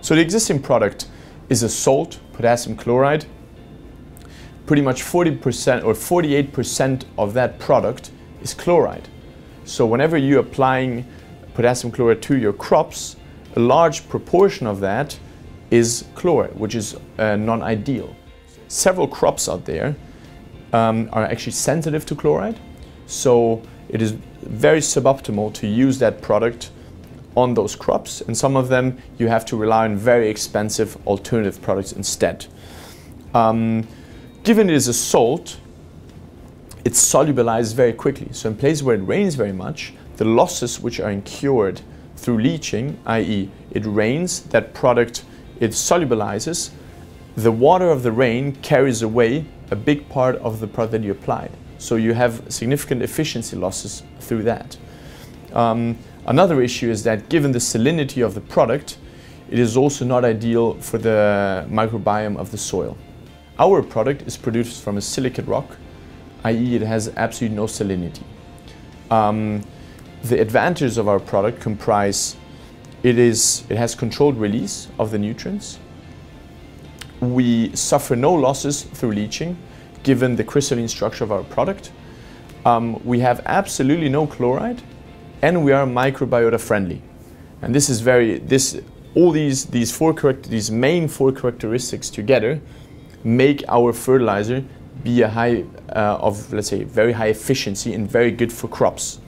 So the existing product is a salt, potassium chloride. Pretty much 40% or 48% of that product is chloride. So whenever you're applying potassium chloride to your crops, a large proportion of that is chloride, which is non-ideal. Several crops out there are actually sensitive to chloride, so it is very suboptimal to use that product on those crops, and some of them you have to rely on very expensive alternative products instead. Given it is a salt, it solubilizes very quickly. So in places where it rains very much, the losses which are incurred through leaching, i.e. it rains, that product, it solubilizes, the water of the rain carries away a big part of the product that you applied. So you have significant efficiency losses through that. Another issue is that given the salinity of the product, it is also not ideal for the microbiome of the soil. Our product is produced from a silicate rock, i.e. it has absolutely no salinity. The advantages of our product comprise it has controlled release of the nutrients. We suffer no losses through leaching, given the crystalline structure of our product. We have absolutely no chloride, and we are microbiota friendly. And this is these main four characteristics together make our fertilizer be a let's say, very high efficiency and very good for crops.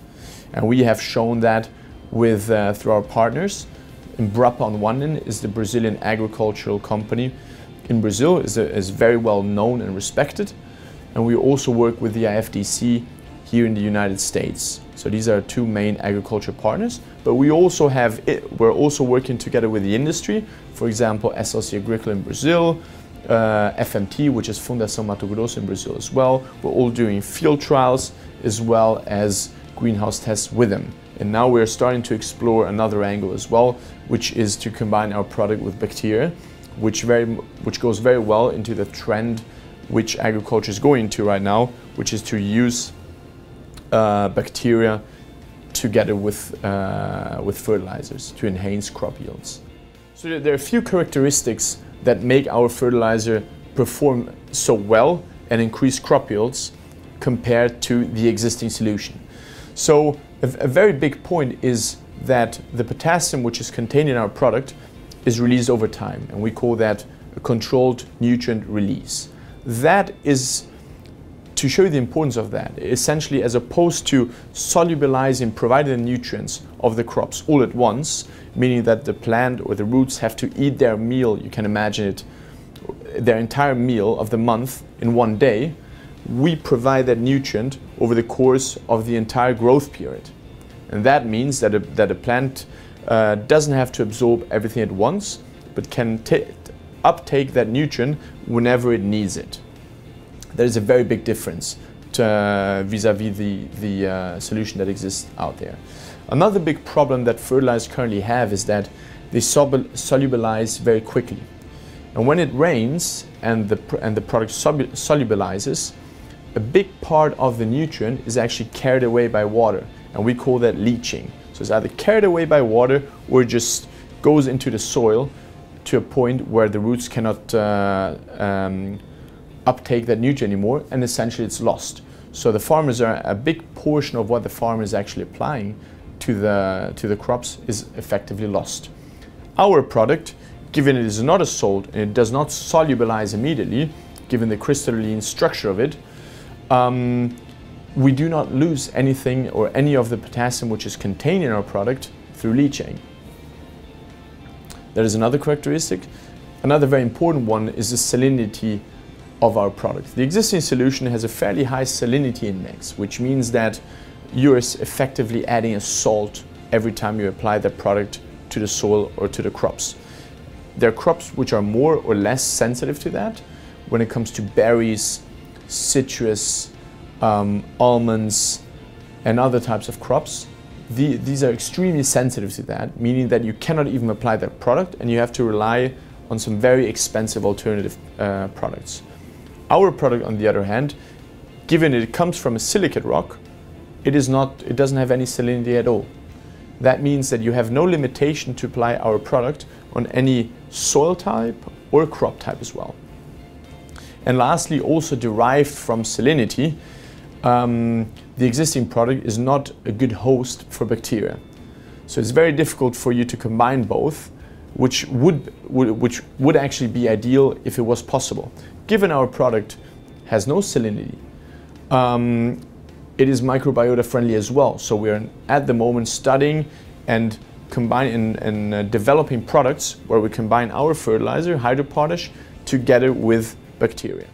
And we have shown that with through our partners. Embrapa on one end is the Brazilian agricultural company in Brazil, is very well known and respected. And we also work with the IFDC here in the United States. So these are two main agriculture partners, but we're also working together with the industry. For example, SLC Agrícola in Brazil, FMT, which is Fundação Mato Grosso in Brazil as well. We're all doing field trials as well as greenhouse tests with them. And now we're starting to explore another angle as well, which is to combine our product with bacteria, which goes very well into the trend which agriculture is going to right now, which is to use bacteria together with fertilizers to enhance crop yields. So there are a few characteristics that make our fertilizer perform so well and increase crop yields compared to the existing solution. So a very big point is that the potassium which is contained in our product is released over time, and we call that a controlled nutrient release. That is to show you the importance of that. Essentially, as opposed to solubilizing, providing the nutrients of the crops all at once, meaning that the plant or the roots have to eat their meal, you can imagine it, their entire meal of the month in one day, we provide that nutrient over the course of the entire growth period. And that means that a plant doesn't have to absorb everything at once, but can uptake that nutrient whenever it needs it. There is a very big difference vis-a-vis the solution that exists out there. Another big problem that fertilizers currently have is that they solubilize very quickly. And when it rains and the product solubilizes, a big part of the nutrient is actually carried away by water, and we call that leaching. So it's either carried away by water or it just goes into the soil to a point where the roots cannot uptake that nutrient anymore, and essentially it's lost. So the farmers are, a big portion of what the farmer is actually applying to the crops is effectively lost. Our product, given it is not a salt and it does not solubilize immediately, given the crystalline structure of it, we do not lose anything or any of the potassium which is contained in our product through leaching. That is another characteristic. Another very important one is the salinity of our product. The existing solution has a fairly high salinity index, which means that you're effectively adding a salt every time you apply that product to the soil or to the crops. There are crops which are more or less sensitive to that. When it comes to berries, citrus, almonds, and other types of crops, these are extremely sensitive to that, meaning that you cannot even apply that product and you have to rely on some very expensive alternative products. Our product, on the other hand, given it comes from a silicate rock, it doesn't have any salinity at all. That means that you have no limitation to apply our product on any soil type or crop type as well. And lastly, also derived from salinity, the existing product is not a good host for bacteria. So it's very difficult for you to combine both, which would actually be ideal if it was possible. Given our product has no salinity, it is microbiota friendly as well. So we're at the moment studying and developing products where we combine our fertilizer, hydropotash, together with bacteria.